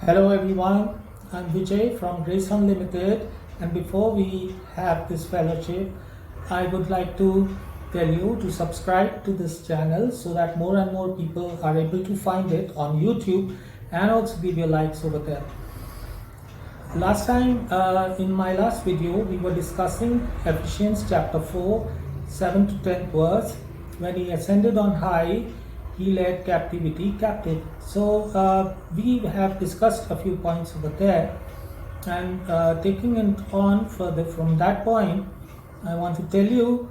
Hello everyone, I'm Vijay from Graceunlimited, and before we have this fellowship, I would like to tell you to subscribe to this channel so that more and more people are able to find it on YouTube and also give your likes over there. Last time in my last video, we were discussing Ephesians chapter 4, 7 to 10 verse. When he ascended on high, he led captivity captive. So we have discussed a few points over there, and taking it on further from that point, I want to tell you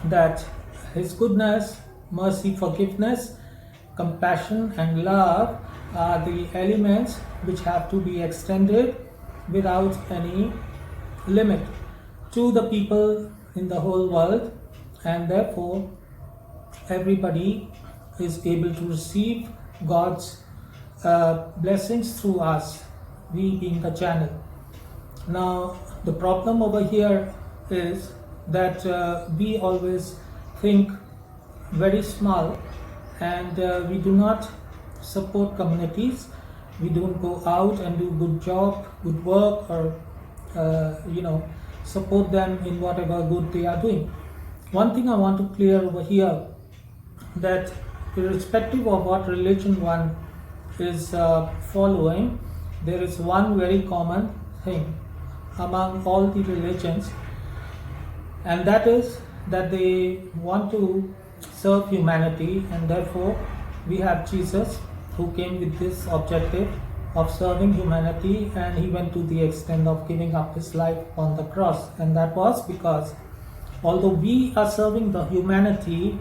that his goodness, mercy, forgiveness, compassion and love are the elements which have to be extended without any limit to the people in the whole world, and therefore everybody is able to receive God's blessings through us, we being the channel. Now the problem over here is that we always think very small, and we do not support communities. We don't go out and do good job, good work, or support them in whatever good they are doing. One thing I want to clear over here, that irrespective of what religion one is following, there is one very common thing among all the religions, and that is that they want to serve humanity, and therefore we have Jesus who came with this objective of serving humanity, and he went to the extent of giving up his life on the cross. And that was because although we are serving the humanity,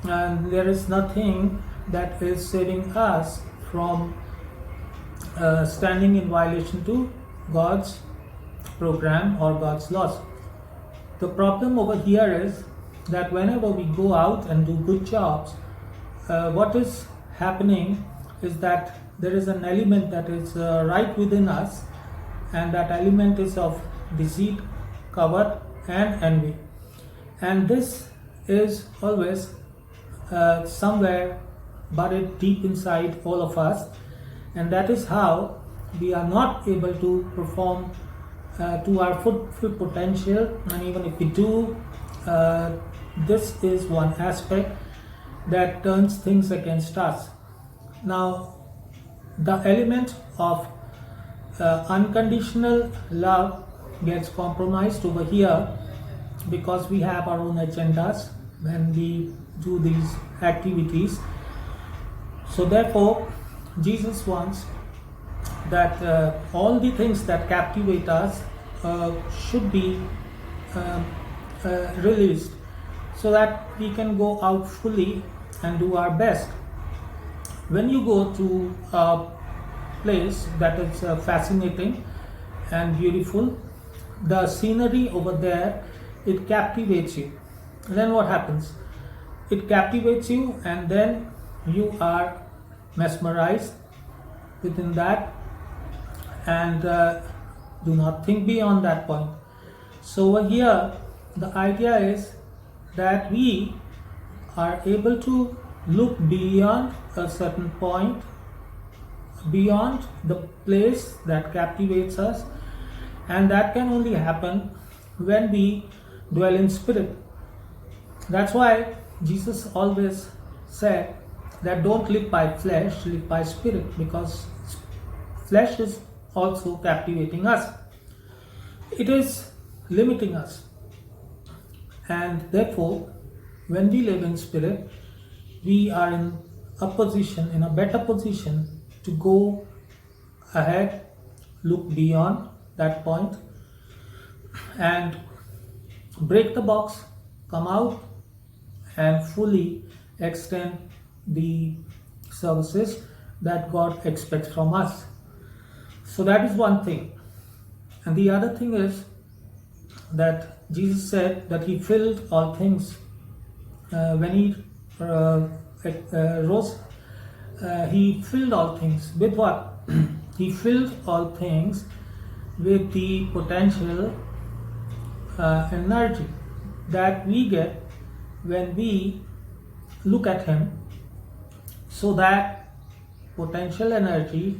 and there is nothing that is saving us from standing in violation to God's program or God's laws. The problem over here is that whenever we go out and do good jobs, what is happening is that there is an element that is right within us, and that element is of deceit, covert and envy. And this is always somewhere buried deep inside all of us, and that is how we are not able to perform to our full potential. And even if we do, this is one aspect that turns things against us. Now the element of unconditional love gets compromised over here because we have our own agendas when we do these activities. So therefore Jesus wants that all the things that captivate us should be released, so that we can go out fully and do our best. When you go to a place that is fascinating and beautiful, the scenery over there, it captivates you. Then what happens? It captivates you, and then you are mesmerized within that, and do not think beyond that point. So over here the idea is that we are able to look beyond a certain point, beyond the place that captivates us, and that can only happen when we dwell in spirit. That's why Jesus always said that don't live by flesh, live by spirit, because flesh is also captivating us. It is limiting us, and therefore when we live in spirit, we are in a better position to go ahead, look beyond that point and break the box, come out and fully extend the services that God expects from us. So that is one thing. And the other thing is that Jesus said that he filled all things. When he rose, he filled all things with what? He filled all things with the potential energy that we get when we look at him, so that potential energy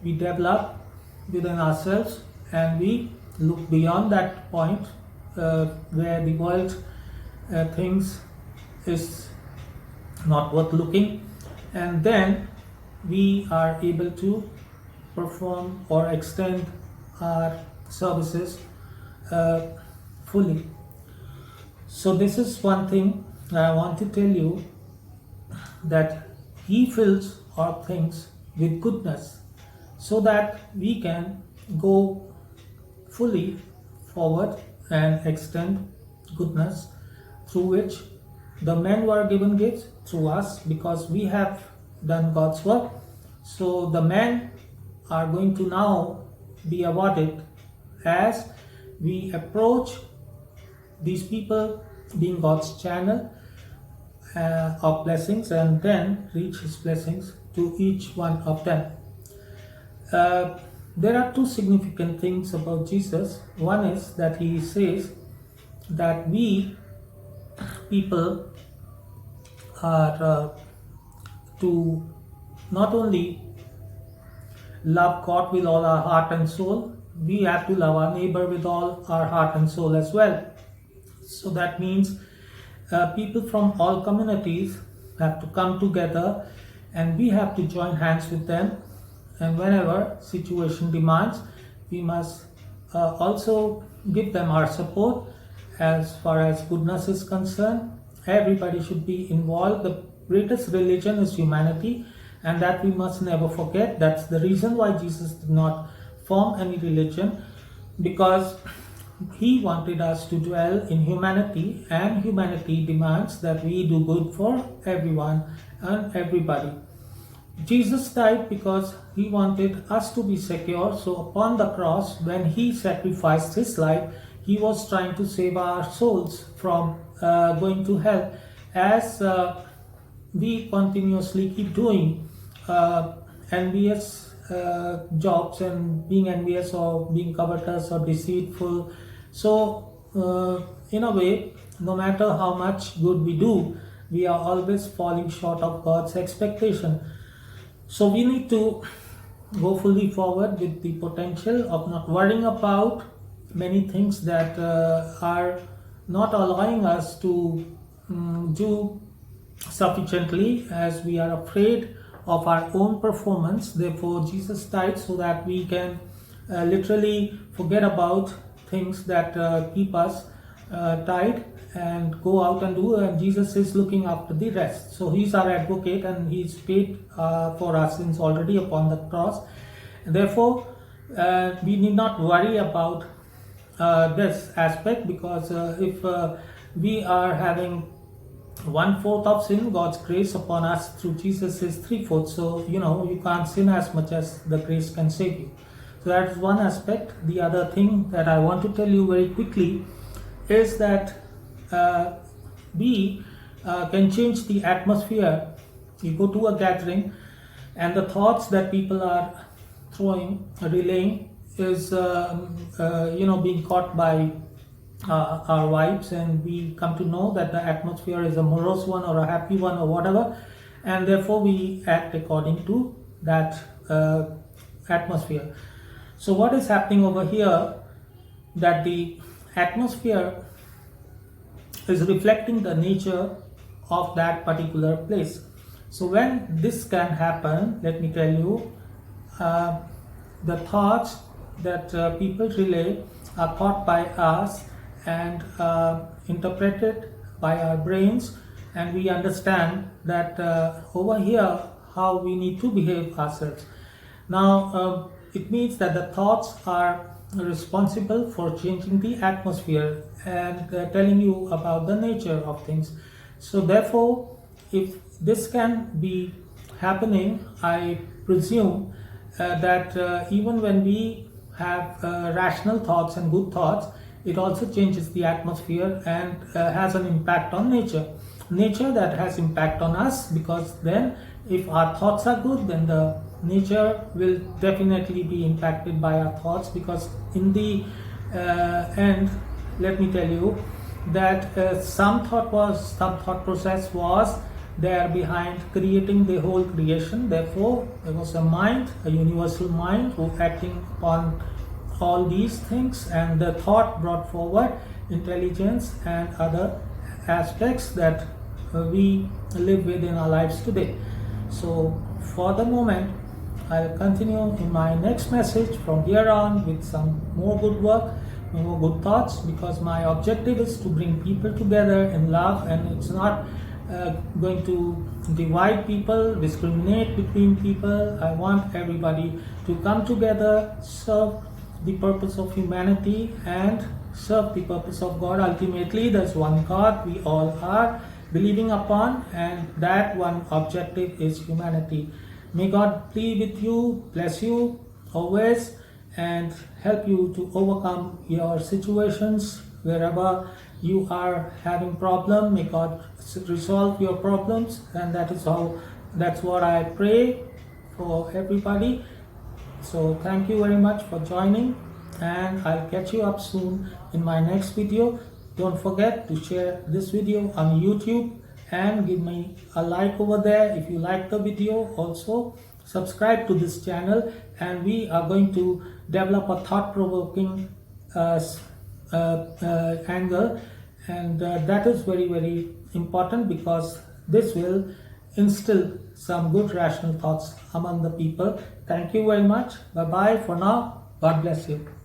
we develop within ourselves and we look beyond that point where the world thinks is not worth looking, and then we are able to perform or extend our services fully. So this is one thing I want to tell you, that He fills all things with goodness so that we can go fully forward and extend goodness through which the men were given gifts through us, because we have done God's work. So the men are going to now be awarded as we approach these people being God's channel of blessings, and then reach His blessings to each one of them. There are two significant things about Jesus. One is that He says that we people are to not only love God with all our heart and soul, we have to love our neighbor with all our heart and soul as well. So that means people from all communities have to come together, and we have to join hands with them, and whenever situation demands, we must also give them our support. As far as goodness is concerned, everybody should be involved. The greatest religion is humanity, and that we must never forget. That's the reason why Jesus did not form any religion, because He wanted us to dwell in humanity, and humanity demands that we do good for everyone and everybody. Jesus died because He wanted us to be secure. So upon the cross, when He sacrificed His life, He was trying to save our souls from going to hell. As we continuously keep doing envious jobs and being envious or being covetous or deceitful, so in a way, no matter how much good we do, we are always falling short of God's expectation. So we need to go fully forward with the potential of not worrying about many things that are not allowing us to do sufficiently, as we are afraid of our own performance. Therefore, Jesus died so that we can literally forget about things that keep us tied and go out and do, and Jesus is looking after the rest. So He's our advocate, and He's paid for our sins already upon the cross. Therefore, we need not worry about this aspect, because if we are having 1/4 of sin, God's grace upon us through Jesus is 3/4. So you can't sin as much as the grace can save you. So that is one aspect. The other thing that I want to tell you very quickly is that we can change the atmosphere. You go to a gathering, and the thoughts that people are relaying is being caught by our wives, and we come to know that the atmosphere is a morose one or a happy one or whatever, and therefore we act according to that atmosphere. So what is happening over here, that the atmosphere is reflecting the nature of that particular place. So when this can happen, let me tell you, the thoughts that people relay are caught by us and interpreted by our brains, and we understand that over here how we need to behave ourselves. Now it means that the thoughts are responsible for changing the atmosphere and telling you about the nature of things. So therefore, if this can be happening, I presume that even when we have rational thoughts and good thoughts, it also changes the atmosphere and has an impact on nature that has impact on us, because then if our thoughts are good, then the nature will definitely be impacted by our thoughts, because in the end, let me tell you that some thought process was they are behind creating the whole creation. Therefore, there was a mind, a universal mind, who acting upon all these things, and the thought brought forward intelligence and other aspects that we live with in our lives today. So for the moment, I'll continue in my next message from here on with some more good work, more good thoughts, because my objective is to bring people together in love, and it's not going to divide people, discriminate between people. I want everybody to come together, serve the purpose of humanity, and serve the purpose of God. Ultimately, there's one God we all are believing upon, and that one objective is humanity. May God be with you, bless you always, and help you to overcome your situations wherever you are having problem. May God resolve your problems, and that's what I pray for everybody. So thank you very much for joining, and I'll catch you up soon in my next video. Don't forget to share this video on YouTube and give me a like over there if you like the video. Also subscribe to this channel, and we are going to develop a thought-provoking angle, and that is very, very important, because this will instill some good rational thoughts among the people. Thank you very much. Bye bye for now. God bless you.